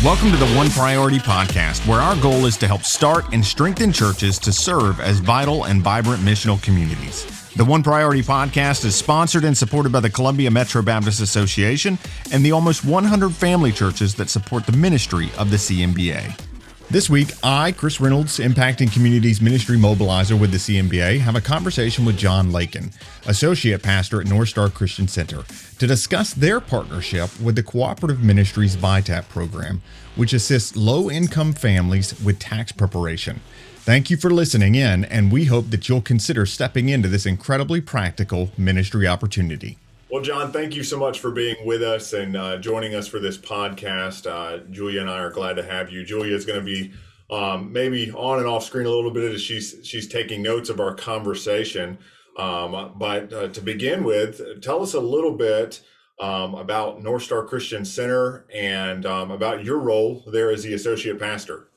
Welcome to the One Priority Podcast, where our goal is to help start and strengthen churches to serve as vital and vibrant missional communities. The One Priority Podcast is sponsored and supported by the Columbia Metro Baptist Association and the almost 100 family churches that support the ministry of the CMBA. This week, I, Chris Reinolds, impacting Communities Ministry Mobilizer with the CMBA, have a conversation with John Lakin, Associate Pastor at NorthStar Christian Center, to discuss their partnership with the Cooperative Ministry's VITAP program, which assists low-income families with tax preparation. Thank you for listening in, and we hope that you'll consider stepping into this incredibly practical ministry opportunity. Well, John, thank you so much for being with us and joining us for this podcast. Julia and I are glad to have you. Julia is going to be maybe on and off screen a little bit as she's taking notes of our conversation. But to begin with, tell us a little bit about NorthStar Christian Center and about your role there as the associate pastor.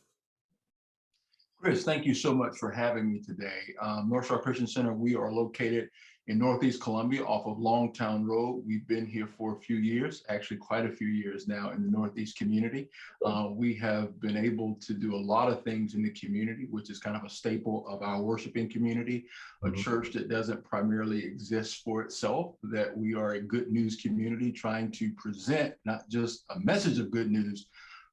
Chris, thank you so much for having me today. NorthStar Christian Center, we are located in Northeast Columbia off of Longtown Road. We've been here for a few years, actually quite a few years now in the Northeast community. We have been able to do a lot of things in the community, which is kind of a staple of our worshiping community, a church that doesn't primarily exist for itself, that we are a good news community trying to present not just a message of good news,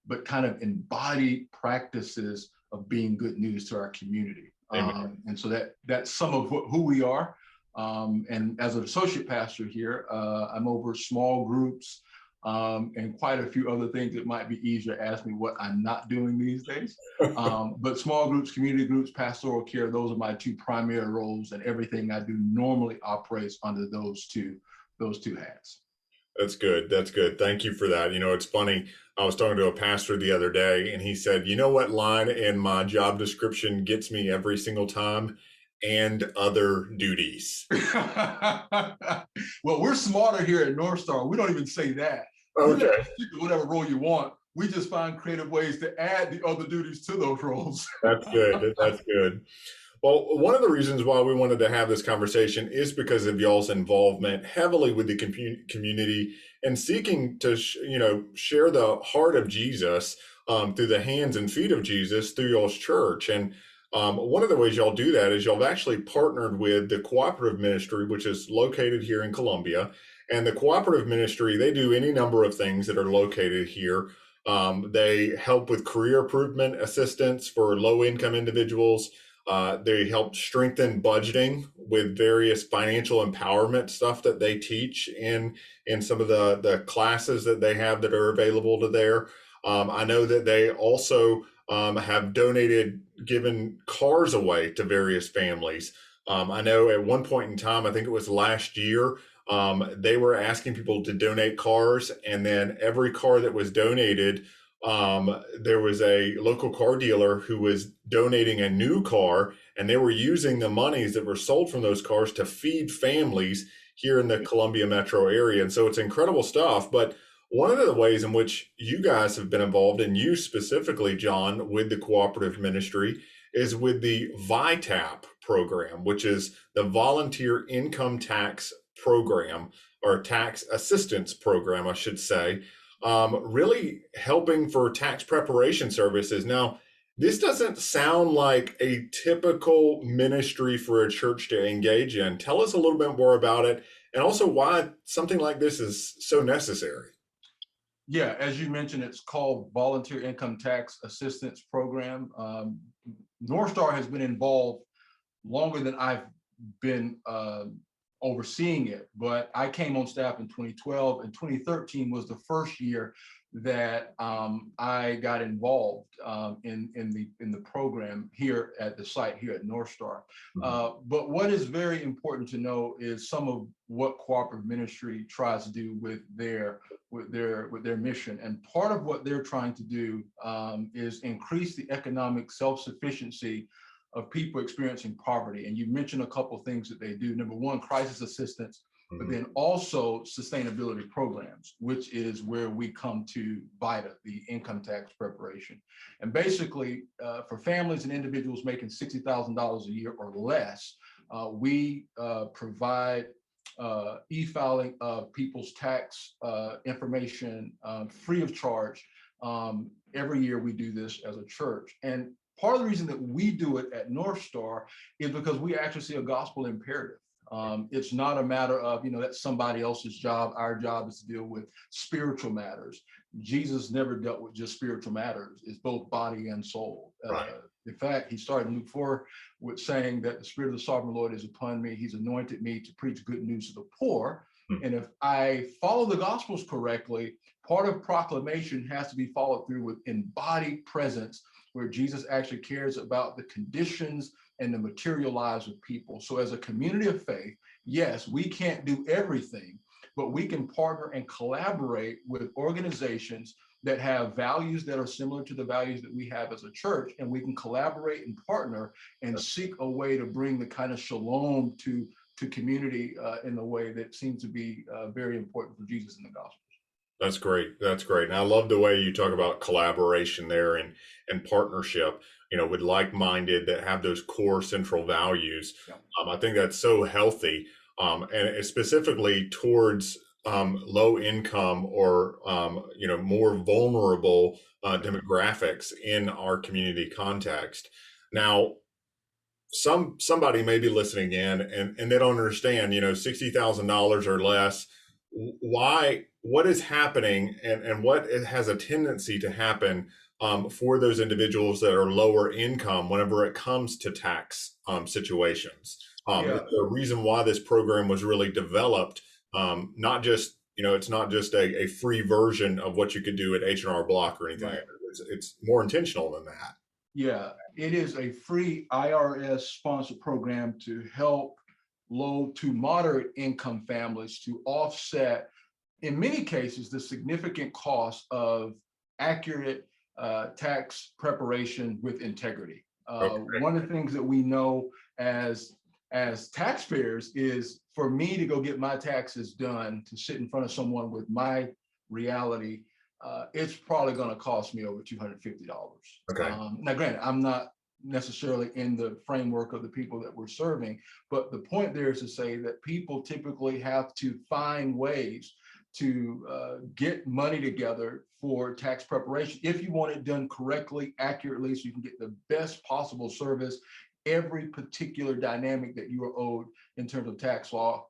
but kind of embodied practices of being good news to our community. And so that's some of who we are. And as an associate pastor here, I'm over small groups and quite a few other things. It might be easier to ask me what I'm not doing these days. But small groups, community groups, pastoral care, those are my two primary roles, and everything I do normally operates under those two hats. That's good. That's good. Thank you for that. You know, it's funny. I was talking to a pastor the other day, and he said, you know what line in my job description gets me every single time? And other duties. Well, we're smarter here at NorthStar. We don't even say that. Okay. Whatever role you want. We just find creative ways to add the other duties to those roles. That's good. That's good. Well, one of the reasons why we wanted to have this conversation is because of y'all's involvement heavily with the community and seeking to, share the heart of Jesus through the hands and feet of Jesus through y'all's church. And one of the ways y'all do that is y'all have actually partnered with the Cooperative Ministry, which is located here in Columbia. And the Cooperative Ministry, they do any number of things that are located here. They help with career improvement assistance for low-income individuals. They help strengthen budgeting with various financial empowerment stuff that they teach in some of the classes that they have that are available to there. I know that they also have given cars away to various families. I know at one point in time, I think it was last year, they were asking people to donate cars, and then every car that was donated, there was a local car dealer who was donating a new car, and they were using the monies that were sold from those cars to feed families here in the Columbia metro area. And so it's incredible stuff. But one of the ways in which you guys have been involved, and you specifically, John, with the Cooperative Ministry, is with the VITAP program, which is the Volunteer Income Tax Program, or Tax Assistance Program, I should say, really helping for tax preparation services. Now, this doesn't sound like a typical ministry for a church to engage in. Tell us a little bit more about it, and also why something like this is so necessary. Yeah, as you mentioned, it's called Volunteer Income Tax Assistance Program. NorthStar has been involved longer than I've been overseeing it, but I came on staff in 2012, and 2013 was the first year that I got involved in the program here at the site here at NorthStar. But what is very important to know is some of what Cooperative Ministry tries to do with their mission. And part of what they're trying to do is increase the economic self-sufficiency of people experiencing poverty. And you mentioned a couple of things that they do. Number one, crisis assistance, but then also sustainability programs, which is where we come to VITA, the income tax preparation. And basically, for families and individuals making $60,000 a year or less, we provide e-filing of people's tax information free of charge Every year we do this as a church. And part of the reason that we do it at NorthStar is because we actually see a gospel imperative. It's not a matter of, that's somebody else's job. Our job is to deal with spiritual matters. Jesus never dealt with just spiritual matters. It's both body and soul. Right. In fact, he started in Luke 4 with saying that the Spirit of the Sovereign Lord is upon me. He's anointed me to preach good news to the poor. And if I follow the Gospels correctly, part of proclamation has to be followed through with embodied presence, where Jesus actually cares about the conditions and the material lives of people. So as a community of faith, yes, we can't do everything, but we can partner and collaborate with organizations that have values that are similar to the values that we have as a church, and we can collaborate and partner and seek a way to bring the kind of shalom to community in the way that seems to be very important for Jesus in the gospel. That's great. That's great. And I love the way you talk about collaboration there and partnership, with like-minded that have those core central values. Yeah. I think that's so healthy, and specifically towards low income or, more vulnerable demographics in our community context. Now, somebody may be listening in and they don't understand, $60,000 or less. What is happening and what it has a tendency to happen for those individuals that are lower income whenever it comes to tax situations. The reason why this program was really developed, not just, it's not just a free version of what you could do at H&R Block or anything. Right. It's more intentional than that. Yeah, it is a free IRS sponsored program to help low to moderate income families to offset, in many cases, the significant cost of accurate tax preparation with integrity. Okay. One of the things that we know as taxpayers is for me to go get my taxes done, to sit in front of someone with my reality, it's probably going to cost me over $250. Okay. Now, granted, I'm not necessarily in the framework of the people that we're serving, but the point there is to say that people typically have to find ways to get money together for tax preparation if you want it done correctly, accurately, so you can get the best possible service. Every particular dynamic that you are owed in terms of tax law,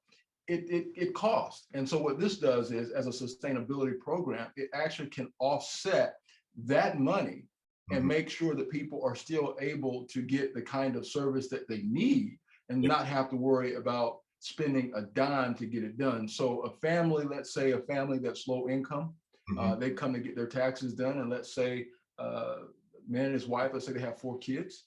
it costs. And so what this does is, as a sustainability program, it actually can offset that money and make sure that people are still able to get the kind of service that they need and not have to worry about spending a dime to get it done. So a family, let's say a family that's low income, they come to get their taxes done, and let's say man and his wife, let's say they have 4 kids.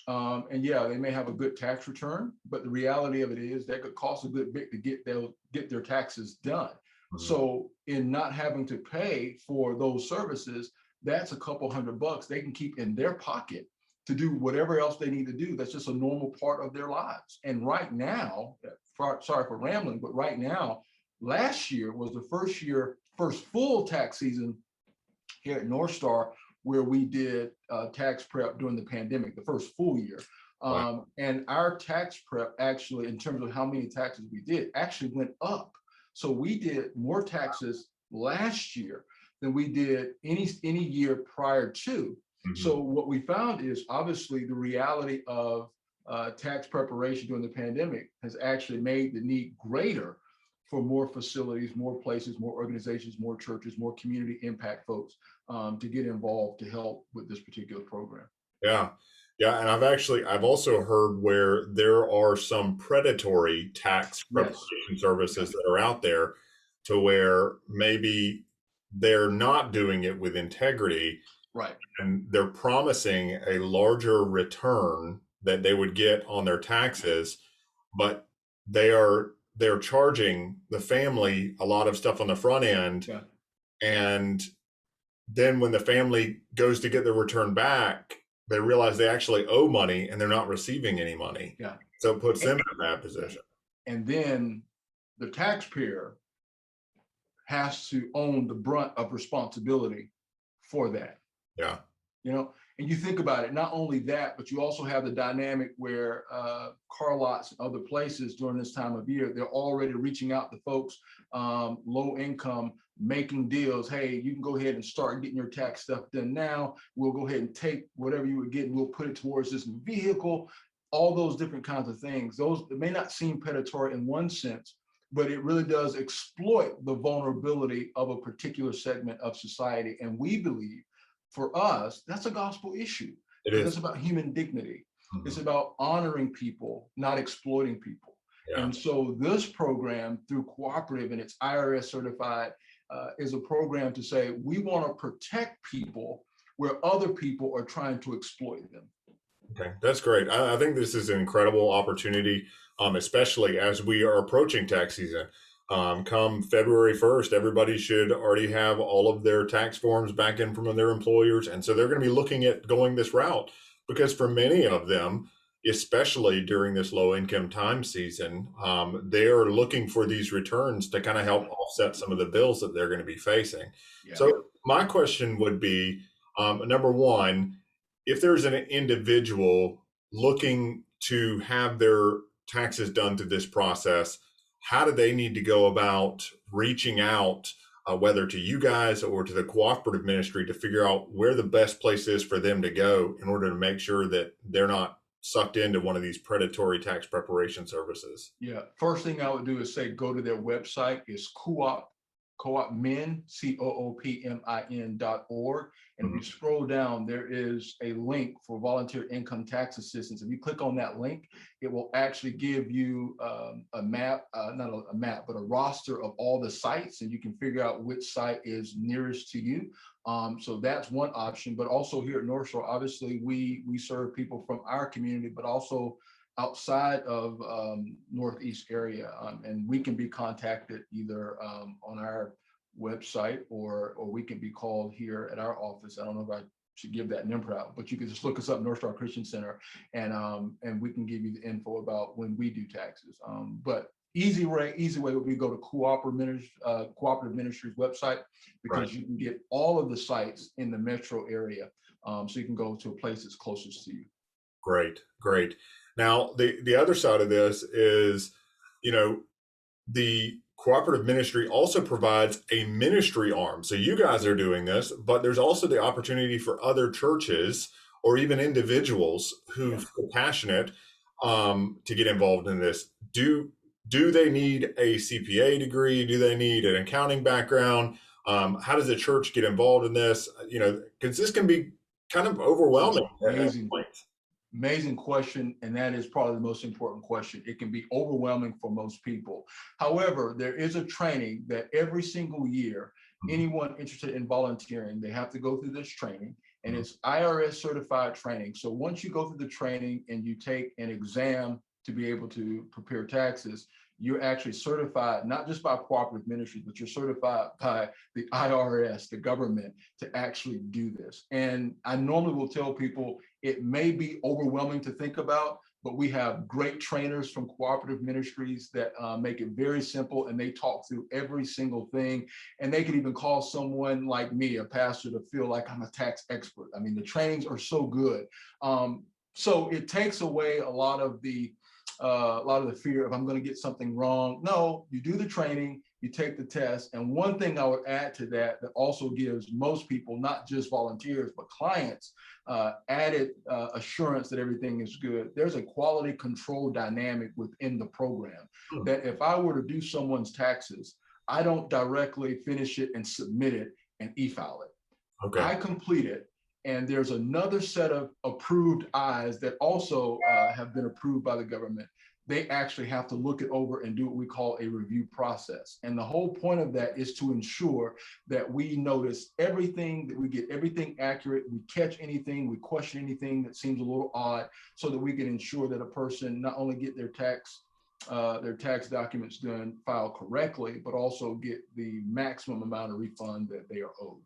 And yeah, they may have a good tax return, but the reality of it is that could cost a good bit to get their taxes done. So in not having to pay for those services, that's a couple $100 they can keep in their pocket to do whatever else they need to do. That's just a normal part of their lives. And right now, sorry for rambling, but right now, last year was the first full tax season here at NorthStar where we did tax prep during the pandemic, the first full year. Wow. And our tax prep actually, in terms of how many taxes we did, actually went up. So we did more taxes last year than we did any year prior to. So what we found is obviously the reality of tax preparation during the pandemic has actually made the need greater for more facilities, more places, more organizations, more churches, more community impact folks to get involved to help with this particular program. Yeah. Yeah. And I've also heard where there are some predatory tax preparation services that are out there to where maybe they're not doing it with integrity. Right. And they're promising a larger return that they would get on their taxes, but they're charging the family a lot of stuff on the front end. Yeah. And then when the family goes to get the return back, they realize they actually owe money and they're not receiving any money. Yeah. So it puts them in a bad position. And then the taxpayer has to own the brunt of responsibility for that. Yeah. And you think about it, not only that, but you also have the dynamic where car lots and other places during this time of year, they're already reaching out to folks, low income, making deals. Hey, you can go ahead and start getting your tax stuff done now. We'll go ahead and take whatever you would get and we'll put it towards this new vehicle, all those different kinds of things. Those may not seem predatory in one sense, but it really does exploit the vulnerability of a particular segment of society. And we believe for us, that's a gospel issue. It's about human dignity. Mm-hmm. It's about honoring people, not exploiting people. Yeah. And so this program through Cooperative and it's IRS certified is a program to say, we want to protect people where other people are trying to exploit them. Okay, that's great. I think this is an incredible opportunity, especially as we are approaching tax season. Come February 1st, everybody should already have all of their tax forms back in from their employers. And so they're going to be looking at going this route because for many of them, especially during this low income time season, they're looking for these returns to kind of help offset some of the bills that they're going to be facing. Yeah. So my question would be, number one, if there's an individual looking to have their taxes done through this process, how do they need to go about reaching out, whether to you guys or to the cooperative ministry, to figure out where the best place is for them to go in order to make sure that they're not sucked into one of these predatory tax preparation services? Yeah, first thing I would do is say go to their website. It's coopmin, COOPMIN.org. And if you scroll down, there is a link for volunteer income tax assistance. If you click on that link, it will actually give you a map, not a map, but a roster of all the sites, and you can figure out which site is nearest to you. So that's one option. But also here at NorthStar, obviously we serve people from our community, but also outside of Northeast area, and we can be contacted either on our website or we can be called here at our office. I don't know if I should give that number out, but you can just look us up, NorthStar Christian Center, and we can give you the info about when we do taxes. But easy way would be go to Cooperative Ministry's website, because you can get all of the sites in the metro area, so you can go to a place that's closest to you. Great. Now, the other side of this is, the cooperative ministry also provides a ministry arm. So you guys are doing this, but there's also the opportunity for other churches or even individuals who feel passionate to get involved in this. Do they need a CPA degree? Do they need an accounting background? How does the church get involved in this? Because this can be kind of overwhelming. Amazing question, and that is probably the most important question. It can be overwhelming for most people. However, there is a training that every single year, anyone interested in volunteering, they have to go through this training, and it's IRS certified training. So once you go through the training and you take an exam to be able to prepare taxes, you're actually certified, not just by cooperative ministries, but you're certified by the IRS, the government, to actually do this. And I normally will tell people it may be overwhelming to think about, but we have great trainers from cooperative ministries that make it very simple, and they talk through every single thing. And they can even call someone like me, a pastor, to feel like I'm a tax expert. I mean, the trainings are so good. So it takes away a lot of the fear of I'm going to get something wrong. No, you do the training, you take the test. And one thing I would add to that also gives most people, not just volunteers, but clients, added assurance that everything is good. There's a quality control dynamic within the program that if I were to do someone's taxes, I don't directly finish it and submit it and e-file it. Okay. I complete it. And there's another set of approved eyes that also have been approved by the government. They actually have to look it over and do what we call a review process. And the whole point of that is to ensure that we notice everything, that we get everything accurate, we catch anything, we question anything that seems a little odd, so that we can ensure that a person not only get their tax documents done, filed correctly, but also get the maximum amount of refund that they are owed.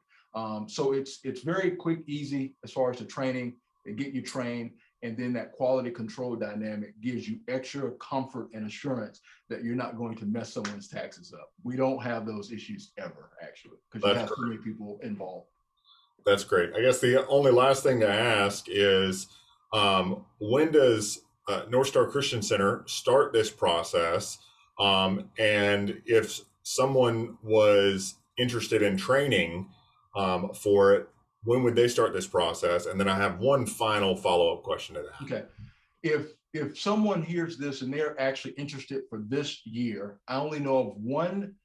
So it's very quick, easy as far as the training. They get you trained, and then that quality control dynamic gives you extra comfort and assurance that you're not going to mess someone's taxes up. We don't have those issues ever, actually, because you have so many people involved. That's great. I guess the only last thing to ask is, when does NorthStar Christian Center start this process? And if someone was interested in training for it, when would they start this process? And then I have one final follow-up question to that. Okay. If someone hears this and they're actually interested for this year, I only know of one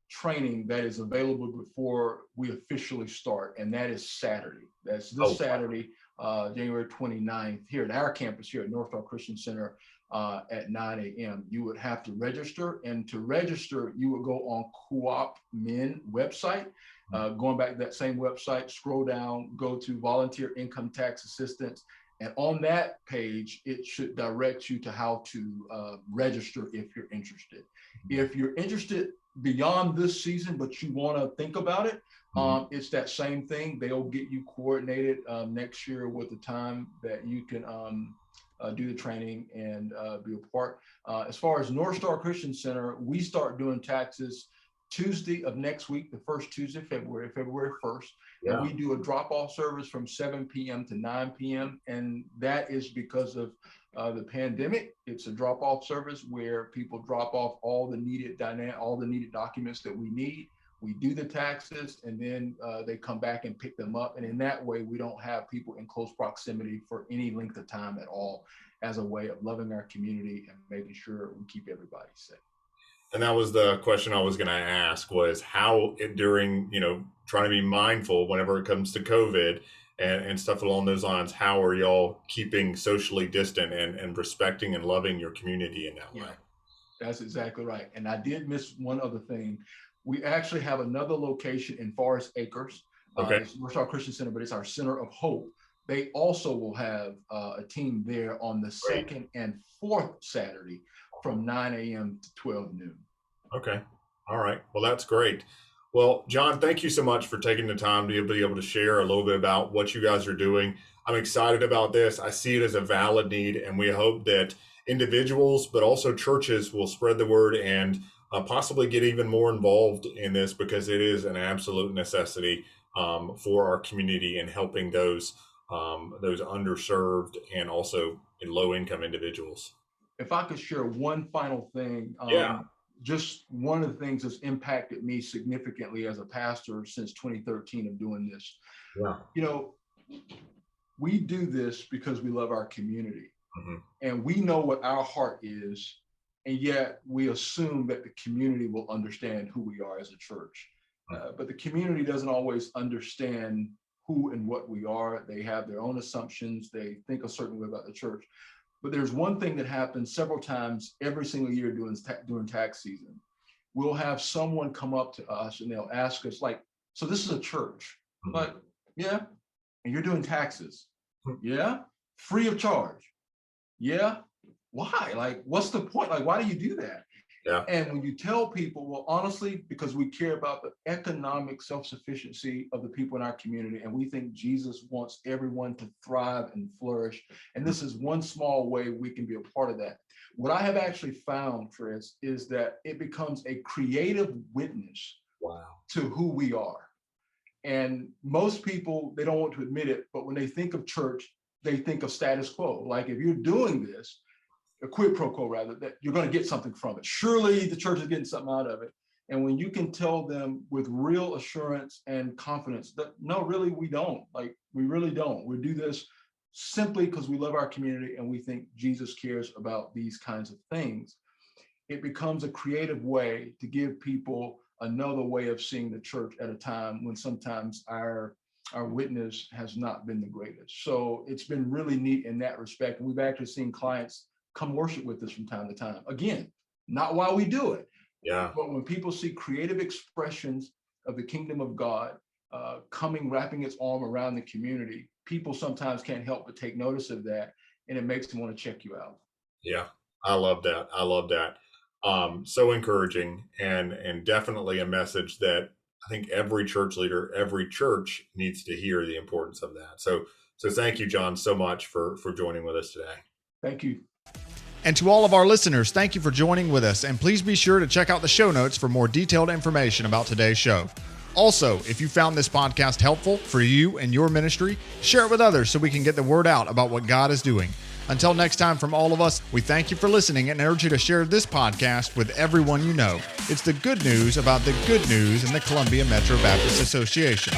training that is available before we officially start, and that is Saturday. That's this Saturday, January 29th, here at our campus here at NorthStar Christian Center at 9 a.m. You would have to register, and to register, you would go on Co-op Min website. Going back to that same website, scroll down, go to Volunteer Income Tax Assistance. And on that page, it should direct you to how to register if you're interested. If you're interested beyond this season, but you want to think about it, it's that same thing. They'll get you coordinated next year with the time that you can do the training and be a part. As far as NorthStar Christian Center, we start doing taxes Tuesday of next week, the first Tuesday, February 1st. Yeah. And we do a drop-off service from 7 p.m. to 9 p.m. And that is because of the pandemic. It's a drop-off service where people drop off all the needed documents that we need. We do the taxes, and then they come back and pick them up. And in that way, we don't have people in close proximity for any length of time at all, as a way of loving our community and making sure we keep everybody safe. And that was the question I was going to ask, was how during, trying to be mindful whenever it comes to COVID and stuff along those lines, how are y'all keeping socially distant and respecting and loving your community in that way? Yeah, that's exactly right. And I did miss one other thing. We actually have another location in Forest Acres. Okay. It's NorthStar Christian Center, but it's our Center of Hope. They also will have a team there on the second and fourth Saturday from 9 a.m. to 12 noon. Okay. All right. Well, that's great. Well, John, thank you so much for taking the time to be able to share a little bit about what you guys are doing. I'm excited about this. I see it as a valid need, and we hope that individuals, but also churches, will spread the word and possibly get even more involved in this, because it is an absolute necessity for our community in helping those underserved and also in low-income individuals. If I could share one final thing, just one of the things that's impacted me significantly as a pastor since 2013 of doing this. Yeah. We do this because we love our community, and we know what our heart is, and yet we assume that the community will understand who we are as a church. But the community doesn't always understand who and what we are. They have their own assumptions. They think a certain way about the church. But there's one thing that happens several times every single year during tax season. We'll have someone come up to us and they'll ask us, like, so this is a church? Like, yeah. And you're doing taxes? Yeah. Free of charge? Yeah. Why? Like, what's the point? Like, why do you do that? Yeah. And when you tell people, well, honestly, because we care about the economic self-sufficiency of the people in our community, and we think Jesus wants everyone to thrive and flourish, and this is one small way we can be a part of that. What I have actually found, Chris, is that it becomes a creative witness to who we are. And most people, they don't want to admit it, but when they think of church, they think of status quo. Like, if you're doing this, a quid pro quo rather, that you're going to get something from it. Surely the church is getting something out of it. And when you can tell them with real assurance and confidence that, no, really, we don't. Like, we really don't. We do this simply because we love our community and we think Jesus cares about these kinds of things. It becomes a creative way to give people another way of seeing the church at a time when sometimes our witness has not been the greatest. So it's been really neat in that respect. And we've actually seen clients come worship with us from time to time. Again, not while we do it, but when people see creative expressions of the kingdom of God wrapping its arm around the community, people sometimes can't help but take notice of that, and it makes them want to check you out. Yeah, I love that. I love that. So encouraging, and definitely a message that I think every church leader, every church needs to hear the importance of that. So thank you, John, so much for joining with us today. Thank you. And to all of our listeners, thank you for joining with us. And please be sure to check out the show notes for more detailed information about today's show. Also, if you found this podcast helpful for you and your ministry, share it with others so we can get the word out about what God is doing. Until next time, from all of us, we thank you for listening and urge you to share this podcast with everyone you know. It's the good news about the good news in the Columbia Metro Baptist Association.